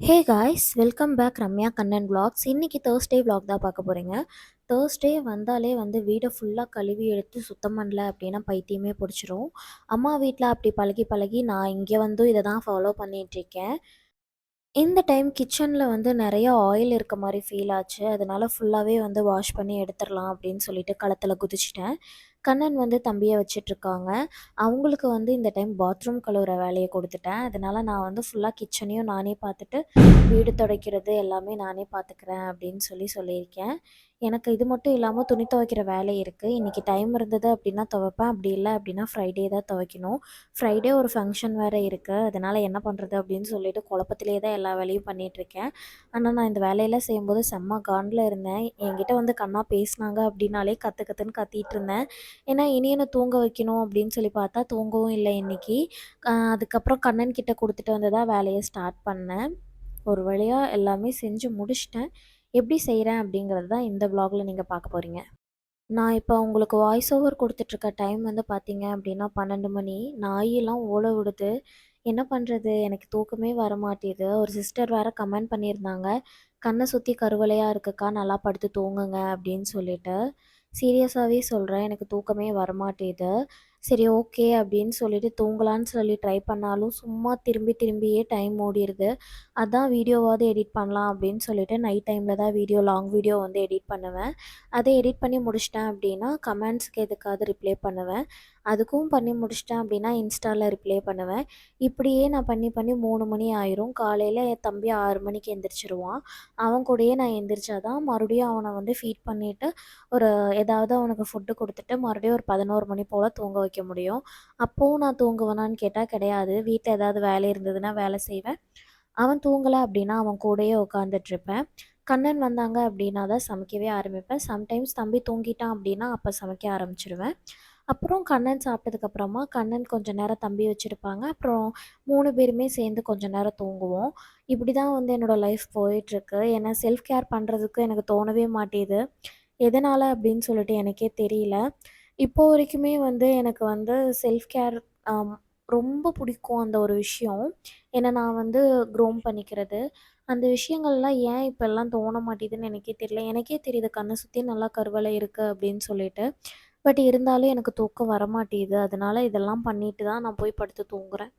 ஹே guys, welcome back Ramya Kannan vlogs. இன்னைக்கு Thursday vlog தான் பார்க்க போகிறீங்க. தேர்ஸ்டே வந்தாலே வந்து வீடை ஃபுல்லாக கழுவி எடுத்து சுத்தம் பண்ணல அப்படின்னா பைத்தியமே பிடிச்சிரும். அம்மா வீட்டில் அப்படி பழகி பழகி நான் இங்கே வந்து இதை தான் ஃபாலோ பண்ணிகிட்ருக்கேன். இந்த டைம் கிச்சனில் வந்து நிறைய ஆயில் இருக்க மாதிரி ஃபீல் ஆச்சு. அதனால ஃபுல்லாகவே வந்து வாஷ் பண்ணி எடுத்துடலாம் அப்படின்னு சொல்லிட்டு களத்தில் குதிச்சிட்டேன். கண்ணன் வந்து தம்பியை வச்சிட்ருக்காங்க. அவங்களுக்கு வந்து இந்த டைம் பாத்ரூம் கழுவுற வேலையை கொடுத்துட்டேன். அதனால நான் வந்து ஃபுல்லாக கிச்சனையும் நானே பார்த்துட்டு வீடு துடைக்கிறது எல்லாமே நானே பார்த்துக்கிறேன் அப்படின்னு சொல்லியிருக்கேன். எனக்கு இது மட்டும் இல்லாமல் துணி துவைக்கிற வேலை இருக்குது. இன்றைக்கி டைம் இருந்தது அப்படின்னா துவைப்பேன். அப்படி இல்லை அப்படின்னா ஃப்ரைடே தான் துவைக்கணும். ஃப்ரைடே ஒரு ஃபங்க்ஷன் வேறு இருக்குது. அதனால் என்ன பண்ணுறது அப்படின்னு சொல்லிட்டு குழப்பத்திலே தான் எல்லா வேலையும் பண்ணிகிட்ருக்கேன். ஆனால் நான் இந்த வேலையெல்லாம் செய்யும்போது செம்ம காண்டில் இருந்தேன். என்கிட்ட வந்து கண்ணா பேசினாங்க அப்படின்னாலே கற்று கற்றுன்னு கத்திட்டு இருந்தேன். ஏன்னா இனியனை தூங்க வைக்கணும் அப்படின்னு சொல்லி பார்த்தா தூங்கவும் இல்லை இன்றைக்கி. அதுக்கப்புறம் கண்ணன் கிட்ட கொடுத்துட்டு வந்து தான் வேலையை ஸ்டார்ட் பண்ணேன். ஒரு வழியாக எல்லாமே செஞ்சு முடிச்சிட்டேன். எப்படி செய்கிறேன் அப்படிங்கிறது தான் இந்த vlogல நீங்கள் பார்க்க போகிறீங்க. நான் இப்போ உங்களுக்கு வாய்ஸ் ஓவர் கொடுத்துட்ருக்க டைம் வந்து பார்த்தீங்க அப்படின்னா 12 மணி. நாயெல்லாம் ஓல விடுது. என்ன பண்ணுறது, எனக்கு தூக்கமே வரமாட்டேது. ஒரு சிஸ்டர் வேறு கமெண்ட் பண்ணியிருந்தாங்க, கண்ணை சுற்றி கருவளையாக இருக்குக்கா, நல்லா படுத்து தூங்குங்க அப்படின்னு சொல்லிட்டு. சீரியஸாகவே சொல்கிறேன், எனக்கு தூக்கமே வரமாட்டேது. சரி ஓகே அப்படின்னு சொல்லிட்டு தூங்கலான்னு சொல்லி ட்ரை பண்ணாலும் சும்மா திரும்பி திரும்பியே டைம் ஓடிடுது. அதான் வீடியோவாவது எடிட் பண்ணலாம் அப்படின்னு சொல்லிட்டு நைட் டைமில் தான் லாங் வீடியோ வந்து எடிட் பண்ணுவேன். அதை எடிட் பண்ணி முடிச்சிட்டேன் அப்படின்னா கமெண்ட்ஸ்க்கு எதுக்காவது ரிப்ளை பண்ணுவேன். அதுக்கும் பண்ணி முடிச்சிட்டேன் அப்படின்னா இன்ஸ்டாவில் ரிப்ளை பண்ணுவேன். இப்படியே நான் பண்ணி பண்ணி 3 மணி ஆயிரும். காலையில் என் தம்பி 6 மணிக்கு எந்திரிச்சிருவான். அவன் கூடயே நான் எந்திரிச்சா தான் மறுபடியும் அவனை வந்து ஃபீட் பண்ணிவிட்டு ஏதாவது அவனுக்கு ஃபுட்டு கொடுத்துட்டு மறுபடியும் ஒரு 11 மணி போல் தூங்க வைக்க முடியும். அப்போவும் நான் தூங்குவேனான்னு கேட்டால் கிடையாது. வீட்டில் ஏதாவது வேலை இருந்ததுன்னா வேலை செய்வேன். அவன் தூங்கலை அப்படின்னா அவன் கூடயே உட்காந்துட்ருப்பேன். கண்ணன் வந்தாங்க அப்படின்னா தான் சமைக்கவே ஆரம்பிப்பேன். சம்டைம்ஸ் தம்பி தூங்கிட்டான் அப்படின்னா அப்போ சமைக்க ஆரம்பிச்சிருவேன். அப்புறம் கண்ணன் சாப்பிட்டதுக்கப்புறமா கண்ணன் கொஞ்சம் நேரம் தம்பி வச்சுருப்பாங்க. அப்புறம் 3 பேருமே சேர்ந்து கொஞ்சம் நேரம் தூங்குவோம். இப்படி தான் வந்து என்னோடய லைஃப் போயிட்டுருக்கு. ஏன்னா செல்ஃப் கேர் பண்ணுறதுக்கு எனக்கு தோணவே மாட்டேது. எதனால் அப்படின்னு சொல்லிட்டு எனக்கே தெரியல. இப்போ வரைக்குமே வந்து எனக்கு வந்து செல்ஃப் கேர் ரொம்ப பிடிக்கும் அந்த ஒரு விஷயம். ஏன்னா நான் வந்து க்ரோம் பண்ணிக்கிறது. அந்த விஷயங்கள்லாம் ஏன் இப்போல்லாம் தோண மாட்டேதுன்னு எனக்கே தெரியல. எனக்கே தெரியுது கண்ணை சுற்றி நல்லா கருவளை இருக்குது அப்படின்னு சொல்லிட்டு. பட் இருந்தாலும் எனக்கு தூக்கம் வரமாட்டேது. அதனால இதெல்லாம் பண்ணிட்டு தான் நான் போய் படுத்து தூங்குறேன்.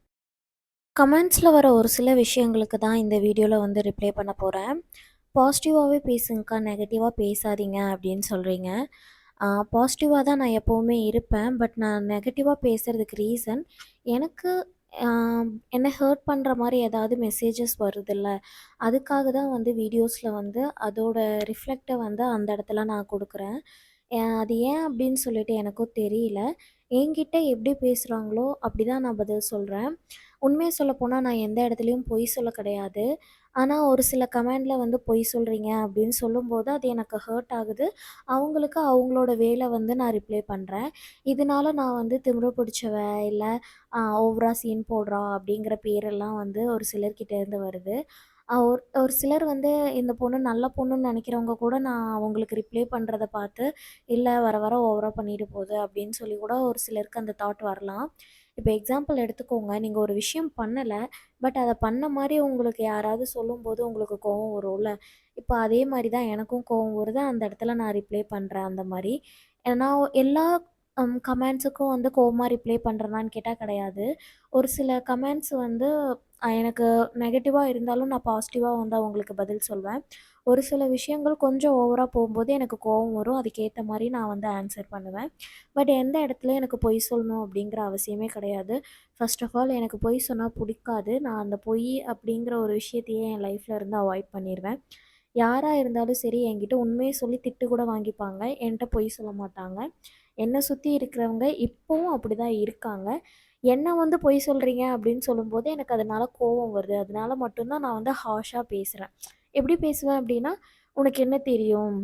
கமெண்ட்ஸில் வர ஒரு சில விஷயங்களுக்கு தான் இந்த வீடியோவில் வந்து ரிப்ளை பண்ண போகிறேன். பாசிட்டிவாகவே பேசுங்கக்கா, நெகட்டிவாக பேசாதீங்க அப்படின்னு சொல்கிறீங்க. பாசிட்டிவாக தான் நான் எப்போவுமே இருப்பேன். பட் நான் நெகட்டிவாக பேசுகிறதுக்கு ரீசன், எனக்கு என்ன ஹர்ட் பண்ணுற மாதிரி ஏதாவது மெசேஜஸ் வருதுல்ல, அதுக்காக தான் வந்து வீடியோஸில் வந்து அதோட ரிஃப்ளெக்டை வந்து அந்த இடத்துல நான் கொடுக்குறேன். அது ஏன் அப்படின்னு சொல்லிட்டு எனக்கும் தெரியல. என்கிட்ட எப்படி பேசுகிறாங்களோ அப்படி தான் நான் பதில் சொல்கிறேன். உண்மையை சொல்லப்போனால் நான் எந்த இடத்துலையும் பொய் சொல்ல கிடையாது. ஆனால் ஒரு சில கமெண்டில் வந்து பொய் சொல்கிறீங்க அப்படின்னு சொல்லும்போது அது எனக்கு ஹர்ட் ஆகுது. அவங்களுக்கு அவங்களோட வேலை வந்து நான் ரிப்ளை பண்ணுறேன். இதனால நான் வந்து திமிரு பிடிச்சவ, இல்லை ஓவரா சீன் போடுறா அப்படிங்கிற பேரெல்லாம் வந்து ஒரு சிலர்கிட்ட இருந்து வருது. ஒரு ஒரு சிலர் வந்து இந்த பொண்ணு நல்ல பொண்ணுன்னு நினைக்கிறவங்க கூட நான் அவங்களுக்கு ரிப்ளை பண்ணுறத பார்த்து, இல்லை வர வர ஓவரா பண்ணிட்டு போகுது அப்படின்னு சொல்லி கூட ஒரு சிலருக்கு அந்த தாட் வரலாம். இப்போ எக்ஸாம்பிள் எடுத்துக்கோங்க, நீங்கள் ஒரு விஷயம் பண்ணலை, பட் அதை பண்ண மாதிரி உங்களுக்கு யாராவது சொல்லும்போது உங்களுக்கு கோவம் வரும்ல. இப்போ அதே மாதிரி தான் எனக்கும் கோவம் வருது. அந்த இடத்துல நான் ரிப்ளை பண்ணுறேன் அந்த மாதிரி. நான் எல்லா கமெண்ட்ஸுக்கும் வந்து கோவமா ரிப்ளை பண்ணுறேனான்னு கேட்டால் கிடையாது. ஒரு சில கமெண்ட்ஸ் வந்து எனக்கு நெகட்டிவாக இருந்தாலும் நான் பாசிட்டிவாக வந்து அவங்களுக்கு பதில் சொல்வேன். ஒரு சில விஷயங்கள் கொஞ்சம் ஓவரா போகும்போது எனக்கு கோவம் வரும். அதுக்கேற்ற மாதிரி நான் வந்து ஆன்சர் பண்ணுவேன். பட் எந்த இடத்துலயும் எனக்கு பொய் சொல்லணும் அப்படிங்கிற அவசியமே கிடையாது. ஃபர்ஸ்ட் ஆஃப் ஆல் எனக்கு பொய் சொன்னால் பிடிக்காது. நான் அந்த பொய் அப்படிங்கிற ஒரு விஷயத்தையே என் லைஃப்பில் இருந்து அவாய்ட் பண்ணிடுவேன். யாராக இருந்தாலும் சரி என்கிட்ட உண்மையை சொல்லி திட்டு கூட வாங்கிப்பாங்க. என்கிட்ட பொய் சொல்ல மாட்டாங்க. என்னை சுற்றி இருக்கிறவங்க இப்போவும் அப்படி தான் இருக்காங்க. என்ன வந்து பொய் சொல்கிறீங்க அப்படின்னு சொல்லும்போது எனக்கு அதனால கோவம் வருது. அதனால மட்டும் தான் நான் வந்து ஹார்ஷா பேசுகிறேன். எப்படி பேசுவேன் அப்படின்னா, "உனக்கு என்ன தெரியும்?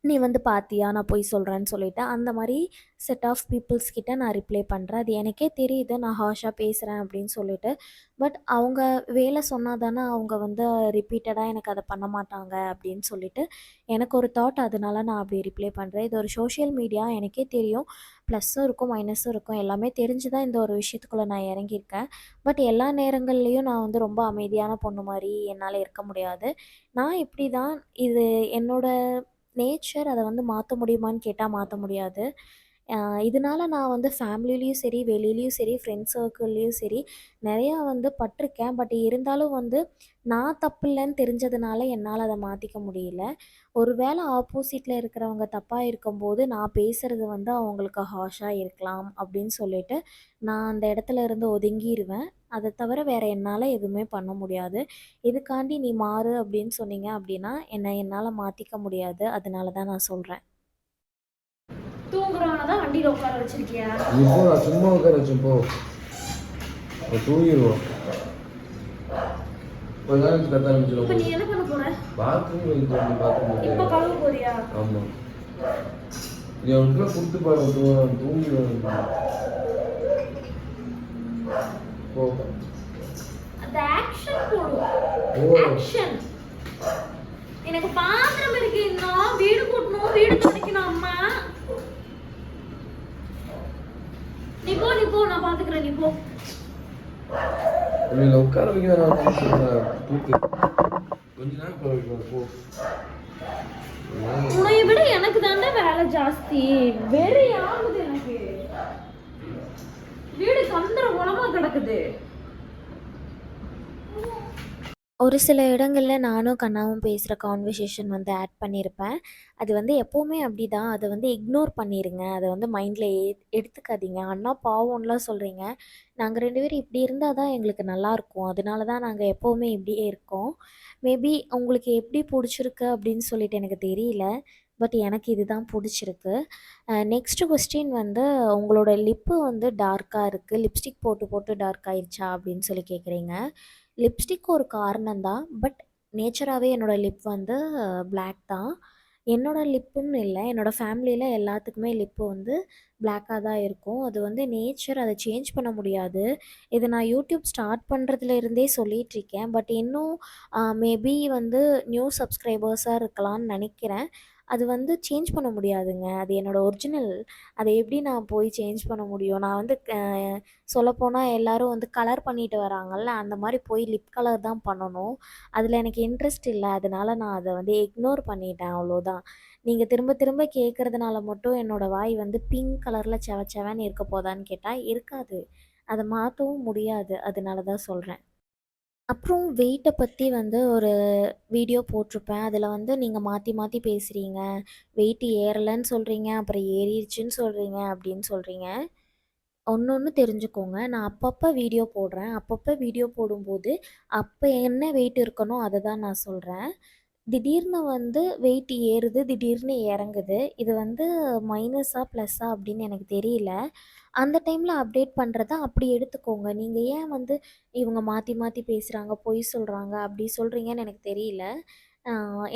நீ வந்து பார்த்தியா நான் பொய் சொல்கிறேன்னு சொல்லிட்டு அந்த மாதிரி செட் ஆஃப் பீப்புள்ஸ் கிட்ட நான் ரிப்ளை பண்ணுறேன். அது எனக்கே தெரியுது நான் ஹார்ஷாக பேசுகிறேன் அப்படின்னு சொல்லிட்டு. பட் அவங்க வேலை சொன்னால் தானே அவங்க வந்து ரிப்பீட்டடாக எனக்கு அதை பண்ண மாட்டாங்க அப்படின்னு சொல்லிட்டு எனக்கு ஒரு தாட். அதனால நான் அப்படி ரிப்ளை பண்ணுறேன். இது ஒரு சோஷியல் மீடியா, எனக்கே தெரியும். ப்ளஸ்ஸும் இருக்கும் மைனஸும் இருக்கும், எல்லாமே தெரிஞ்சு தான் இந்த ஒரு விஷயத்துக்குள்ளே நான் இறங்கியிருக்கேன். பட் எல்லா நேரங்கள்லேயும் நான் வந்து ரொம்ப அமைதியான பொண்ணு மாதிரி என்னால் இருக்க முடியாது. நான் இப்படி தான். இது என்னோட நேச்சர். அத வந்து மாத்த முடியுமான்னு கேட்டா மாத்த முடியாது. அ இதனால நான் வந்து ஃபேமிலிலயும் சரி, வெளிலயும் சரி, ஃப்ரெண்ட்ஸ் சர்க்கிள்லயும் சரி, நெறையா வந்து பட்டுருக்கேன். பட் இருந்தாலும் வந்து நான் தப்பு இல்லன்னு தெரிஞ்சதுனால என்னால அத மாத்திக்க முடியல. ஒரு வேள ஆப்போசிட்ல இருக்கிறவங்க தப்பா இருக்கும்போது, நான் பேசுறது வந்து அவங்களுக்கு ஹார்ஷா இருக்கலாம் அப்படின்னு சொல்லிட்டு, நான் அந்த இடத்துல இருந்து ஒதுங்கிருவேன். அத தவிர வேற என்னால எதுவுமே பண்ண முடியாது. இதுக்காண்டி நீ மாறு அப்படின்னு சொன்னீங்க அப்படின்னா, என்னால மாத்திக்க முடியாது. அதனால தான் நான் சொல்றேன். தூங்குறவன தான் வண்டியில உட்கார வச்சிருக்கியா? நீ போ, நான் சும்மா உட்கார வச்சேன் போ. இப்போ தூங்கிடுவோம். கொஞ்ச நேரம் கத்த இப்ப ஆரம்பிச்சிடும். நீ என்ன பண்ண போற? பாத்ரூம் வைக்க நீ பாத்ரூம் இப்ப கழுவ போறியா? ஆமா. நீ அவனுக்குள்ள கொடுத்து பாரு, தூங்கிடுவேன். போ. அந்த ஆக்ஷன் போடு. ஓ. ஆக்ஷன். எனக்கு பாத்திரம் இருக்கு இன்னும். வீடு கூட்டணும், வீடு துடைக்கணும் அம்மா. நீ போ நான் பாத்துக்கிறேன். நீ போ. உன்னை உட்கார வைக்க நான் சொல்றேன். தூக்கு. கொஞ்ச நேரம் உட்கார வைக்கலாம் போ. உன்னை விட எனக்கு தானே வேலை ஜாஸ்தி. வெறி ஆகுது எனக்கு. வீடு கந்தர குணமா கிடக்குது. ஒரு சில இடங்கள்ல நானும் கண்ணாவும் பேசுகிற கான்வர்சேஷன் வந்து ஆட் பண்ணியிருப்பேன். அது வந்து எப்போவுமே அப்படிதான். அத வந்து இக்னோர் பண்ணிருங்க. அத வந்து மைண்ட்ல எடுத்துக்காதீங்க. அண்ணா பாவம்லாம் சொல்றீங்க. நாங்க 2 பேரும் இப்படி இருந்தா தான் எங்களுக்கு நல்லாயிருக்கும். அதனால தான் நாங்க எப்போவுமே இப்படியே இருக்கோம். மேபி உங்களுக்கு எப்படி புடிச்சிருக்கு அப்படின்னு சொல்லிட்டு எனக்கு தெரியல. பட் எனக்கு இதுதான் புடிச்சிருக்கு. நெக்ஸ்ட்டு கொஸ்டின் வந்து, உங்களோட லிப்பு வந்து டார்க்கா இருக்கு. லிப்ஸ்டிக் போட்டு போட்டு டார்க் ஆயிருச்சா அப்படின்னு சொல்லி கேட்குறீங்க. லிப்ஸ்டிக் ஒரு காரணம் தான். பட் நேச்சராவே என்னோட லிப் வந்து பிளாக் தான். என்னோட லிப்புன்னு இல்ல. என்னோட ஃபேமிலியில எல்லாத்துக்குமே லிப்பு வந்து பிளாக்கா தான் இருக்கும். அது வந்து நேச்சர். அத சேஞ்ச் பண்ண முடியாது. இத நான் யூடியூப் ஸ்டார்ட் பண்றதுல இருந்தே சொல்லிட்டுருக்கேன். பட் இன்னும் மேபி வந்து நியூ சப்ஸ்கிரைபர்ஸா இருக்கலாம்னு நெனைக்கிறேன். அது வந்து சேஞ்ச் பண்ண முடியாதுங்க. அது என்னோட ஒரிஜினல். அத எப்படி நான் போய் சேஞ்ச் பண்ண முடியும்? நான் வந்து சொல்லப்போனா எல்லாரும் வந்து கலர் பண்ணிட்டு வராங்கல்ல, அந்த மாரி போய் லிப் கலர் தான் பண்ணணும். அதில எனக்கு இன்ட்ரெஸ்ட் இல்ல. அதனால நான் அத வந்து இக்னோர் பண்ணிட்டேன் அவ்வளோதான். நீங்க திரும்ப திரும்ப கேட்கறதுனால மட்டும் என்னோட வாய் வந்து பிங்க் கலர்ல செவ செவன்னு இருக்க போதான்னு கேட்டா, இருக்காது. அத மாத்தவும் முடியாது. அதனால தான் சொல்றேன். அப்புறம் வெயிட்ட பத்தி வந்து ஒரு வீடியோ போட்டிருப்பேன். அதில வந்து நீங்க மாத்தி மாத்தி பேசுறீங்க. வெயிட் ஏறலன்னு சொல்றீங்க, அப்புறம் ஏறிருச்சுன்னு சொல்றீங்க அப்படின்னு சொல்றீங்க. ஒண்ணு தெரிஞ்சுக்கோங்க. நான் அப்பப்ப வீடியோ போடுறேன். அப்பப்ப வீடியோ போடும்போது, அப்ப என்ன வெயிட் இருக்கனோ அத தான் நான் சொல்றேன். திடீர்னு வந்து வெயிட் ஏறுது, திடீர்னு இறங்குது. இது வந்து மைனஸா, ப்ளஸ்ஸா அப்படின்னு எனக்கு தெரியல. அந்த டைம்ல அப்டேட் பண்றத அப்படி எடுத்துக்கோங்க. நீங்க ஏன் வந்து இவங்க மாத்தி மாத்தி பேசுறாங்க, பொய் சொல்றாங்க, அப்படி சொல்றீங்கன்னு எனக்கு தெரியல.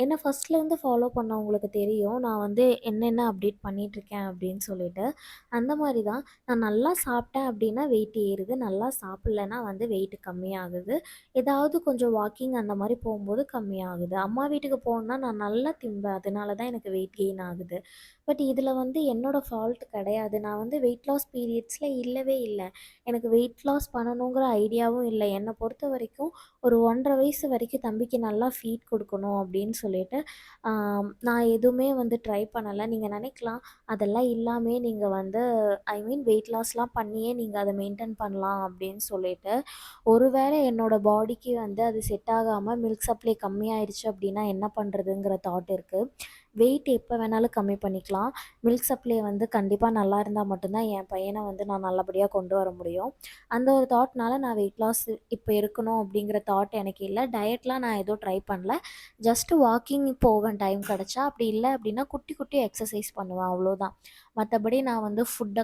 என்ன ஃபர்ஸ்ட்லேருந்து ஃபாலோ பண்ணவங்களுக்கு தெரியும். நான் வந்து என்னென்ன அப்டேட் பண்ணிட்டுருக்கேன் அப்படின்னு சொல்லிட்டு. அந்த மாரி தான். நான் நல்லா சாப்பிட்டேன் அப்படின்னா வெயிட் ஏறுது. நல்லா சாப்பிடலன்னா வந்து வெயிட் கம்மியாகுது. ஏதாவது கொஞ்சம் வாக்கிங் அந்த மாரி போம்போது கம்மியாகுது. அம்மா வீட்டுக்கு போனேன்னா நான் நல்லா திம்பேன். அதனால தான் எனக்கு வெயிட் கெயின் ஆகுது. பட் இதில வந்து என்னோட ஃபால்ட் கிடையாது. நான் வந்து வெயிட் லாஸ் பீரியட்ஸ்ல இல்லவே இல்ல. எனக்கு வெயிட் லாஸ் பண்ணணுங்கிற ஐடியாவும் இல்ல. என்ன பொறுத்தவரைக்கும் ஒரு 1 1/2 வயசு வரைக்கும் தம்பிக்கு நல்லா ஃபீட் குடுக்கணும் அப்படின்னு சொல்லிட்டு, நான் எதுவுமே வந்து ட்ரை பண்ணல. நீங்க நெனைக்கலாம், அதெல்லாம் இல்லாமயே நீங்க வந்து ஐ மீன் வெயிட் லாஸ்லாம் பண்ணியே நீங்க அத மெயின்டெயின் பண்ணலாம் அப்படின்னு சொல்லிட்டு. ஒருவேளை என்னோட பாடிக்கு வந்து அது செட் ஆகாம மில்க் சப்ளை கம்மியாயிருச்சு அப்படின்னா என்ன பண்றதுங்கிற தாட் இருக்கு. வெயிட் எப்போ வேணாலும் கம்மி பண்ணிக்கலாம். மில்க் சப்ளை வந்து கண்டிப்பா நல்லா இருந்தா மட்டும் தான் என் பையன வந்து நான் நல்லபடியா கொண்டு வர முடியும். அந்த ஒரு தாட்னால நான் வெயிட் லாஸ் இப்ப இருக்கணும் அப்படிங்கிற தாட் எனக்கு இல்ல. டயட்லாம் நான் எதுவும் ட்ரை பண்ணல. ஜஸ்ட் வாக்கிங் போவேன் டைம் கிடைச்சா. அப்படி இல்ல அப்படின்னா குட்டி குட்டி எக்ஸர்சைஸ் பண்ணுவேன் அவ்வளோதான். மற்றபடி நான் வந்து ஃபுட்டு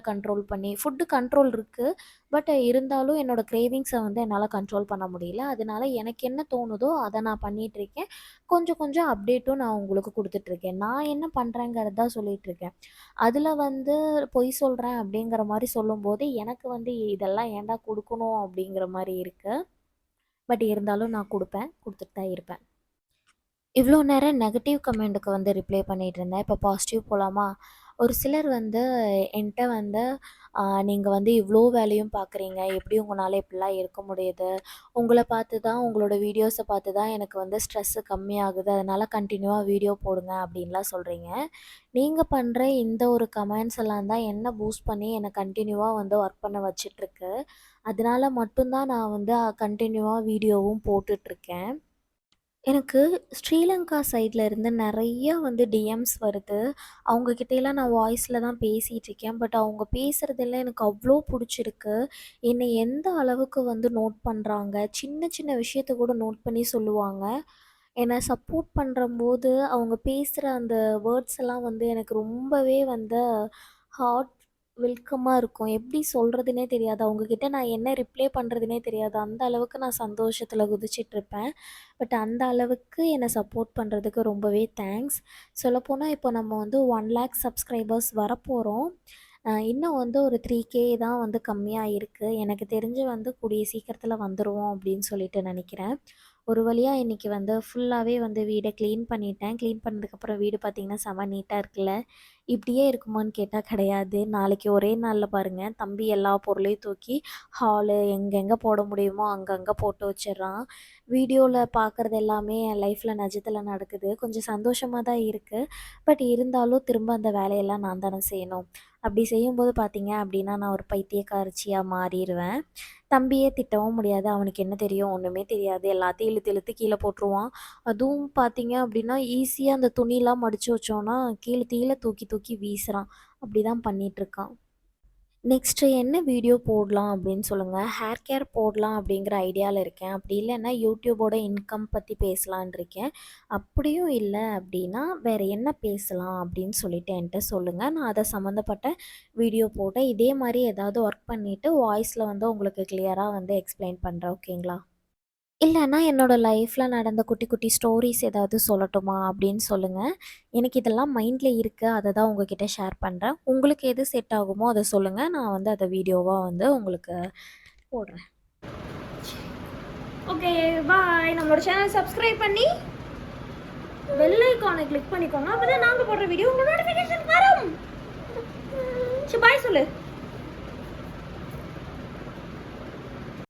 கண்ட்ரோல் இருக்குது. பட் இருந்தாலும் என்னோடய கிரேவிங்ஸை வந்து என்னால் கண்ட்ரோல் பண்ண முடியல. அதனால எனக்கு என்ன தோணுதோ அதை நான் பண்ணிகிட்ருக்கேன். கொஞ்சம் கொஞ்சம் அப்டேட்டும் நான் உங்களுக்கு கொடுத்துட்ருக்கேன். நான் என்ன பண்ணுறேங்கிறது தான் சொல்லிகிட்ருக்கேன். அதில் வந்து பொய் சொல்கிறேன் அப்படிங்கிற மாதிரி சொல்லும்போது எனக்கு வந்து இதெல்லாம் ஏன்டா கொடுக்கணும் அப்படிங்கிற மாதிரி இருக்குது. பட் இருந்தாலும் நான் கொடுத்துட்டு தான் இருப்பேன். இவ்வளோ நேரம் நெகட்டிவ் கமெண்ட்டுக்கு வந்து ரிப்ளை பண்ணிகிட்டு இருந்தேன். இப்போ பாசிட்டிவ் போகலாமா? ஒரு சிலர் வந்து என்கிட்ட வந்து நீங்கள் வந்து இவ்வளோ வேலையும் பார்க்குறீங்க, எப்படி உங்களால் இப்படிலாம் இருக்க முடியுது? உங்களை பார்த்து தான், உங்களோட வீடியோஸை பார்த்து தான் எனக்கு வந்து ஸ்ட்ரெஸ்ஸு கம்மியாகுது, அதனால் கண்டினியூவாக வீடியோ போடுங்க அப்படின்லாம் சொல்கிறீங்க. நீங்கள் பண்ணுற இந்த ஒரு கமெண்ட்ஸ் எல்லாம் தான் என்ன பூஸ்ட் பண்ணி என்னை கண்டினியூவாக வந்து ஒர்க் பண்ண வச்சிட்ருக்கு. அதனால மட்டும்தான் நான் வந்து கண்டினியூவாக வீடியோவும் போட்டுட்ருக்கேன். எனக்கு ஸ்ரீலங்கா சைட்ல இருந்து நெறைய வந்து டிஎம்ஸ் வருது. அவங்க கிட்டலாம் நான் வாய்ஸில தான் பேசிகிட்ருக்கேன். பட் அவங்க பேசுகிறதெல்லாம் எனக்கு அவ்வளோ பிடிச்சிருக்கு. என்னை எந்த அளவுக்கு வந்து நோட் பண்ணுறாங்க. சின்ன சின்ன விஷயத்த கூட நோட் பண்ணி சொல்லுவாங்க. என்னை சப்போர்ட் பண்ணுறம்போது அவங்க பேசுகிற அந்த வேர்ட்ஸ் எல்லாம் வந்து எனக்கு ரொம்பவே வந்து ஹார்ட் வெல்கமாக இருக்கும். எப்படி சொல்கிறதுனே தெரியாது. அவங்கக்கிட்ட நான் என்ன ரிப்ளை பண்ணுறதுனே தெரியாது. அந்த அளவுக்கு நான் சந்தோஷத்தில் குதிச்சிட்ருப்பேன். பட் அந்த அளவுக்கு என்னை சப்போர்ட் பண்ணுறதுக்கு ரொம்பவே தேங்க்ஸ். சொல்லப்போனால் இப்போ நம்ம வந்து 1,00,000 சப்ஸ்கிரைபர்ஸ் வரப்போகிறோம். இன்னும் வந்து ஒரு 3K தான் வந்து கம்மியாக இருக்குது. எனக்கு தெரிஞ்சு வந்து கூடிய சீக்கிரத்தில் வந்துருவோம் அப்படின்னு சொல்லிட்டு நினைக்கிறேன். ஒரு வழியாக இன்றைக்கி வந்து ஃபுல்லாகவே வந்து வீடை க்ளீன் பண்ணிட்டேன். க்ளீன் பண்ணதுக்கப்புறம் வீடு பார்த்திங்கன்னா செம நீட்டாக இருக்குல்ல. இப்படியே இருக்குமான்னு கேட்டால் கிடையாது. நாளைக்கு ஒரே நாளில் பாருங்கள், தம்பி எல்லா பொருளையும் தூக்கி ஹாலு எங்கெங்கே போட முடியுமோ அங்கங்கே போட்டு வச்சிடுறான். வீடியோவில் பார்க்குறது எல்லாமே என் லைஃப்பில் நிஜத்தில் நடக்குது. கொஞ்சம் சந்தோஷமாக தான் இருக்குது. பட் இருந்தாலும் திரும்ப அந்த வேலையெல்லாம் நான் தானே செய்யணும். அப்படி செய்யும்போது பார்த்திங்க அப்படின்னா நான் ஒரு பைத்தியக்காரச்சியாக மாறிடுவேன். தம்பியே திட்டவும் முடியாது. அவனுக்கு என்ன தெரியும்? ஒன்றுமே தெரியாது. எல்லாத்தையும் இழுத்து இழுத்து கீழே போட்டுருவான். அதுவும் பார்த்திங்க அப்படின்னா ஈஸியாக அந்த துணிலாம் மடித்து வச்சோன்னா கீழே தூக்கி தூக்கி வீசுறான். அப்படி தான் பண்ணிகிட்ருக்கான். நெக்ஸ்ட்டு என்ன வீடியோ போடலாம் அப்படின்னு சொல்லுங்கள். ஹேர் கேர் போடலாம் அப்படிங்கிற ஐடியாவில் இருக்கேன். அப்படி இல்லைன்னா யூடியூபோட இன்கம் பற்றி பேசலான்னு இருக்கேன். அப்படியும் இல்லை அப்படின்னா வேறு என்ன பேசலாம் அப்படின்னு சொல்லிட்டு என்கிட்ட சொல்லுங்கள். நான் அதை சம்மந்தப்பட்ட வீடியோ போட்டேன். இதே மாதிரி ஏதாவது ஒர்க் பண்ணிவிட்டு வாய்ஸில் வந்து உங்களுக்கு கிளியராக வந்து எக்ஸ்பிளைன் பண்ணுறேன். ஓகேங்களா? இல்லைன்னா என்னோடய லைஃப்பில் நடந்த குட்டி குட்டி ஸ்டோரிஸ் ஏதாவது சொல்லட்டுமா அப்படின்னு சொல்லுங்கள். எனக்கு இதெல்லாம் மைண்டில் இருக்குது. அதை தான் உங்ககிட்ட ஷேர் பண்ணுறேன். உங்களுக்கு எது செட் ஆகுமோ அதை சொல்லுங்கள். நான் வந்து அதை வீடியோவாக வந்து உங்களுக்கு போடுறேன். ஓகே, பாய். நம்மளோட சேனல் சப்ஸ்கிரைப் பண்ணி பெல் ஐகானை கிளிக் பண்ணிக்கோங்க. அப்போ தான் நாங்கள் போடுற வீடியோ உங்களோட நோட்டிஃபிகேஷன் வரும். சரி, பாய் சொல்லு.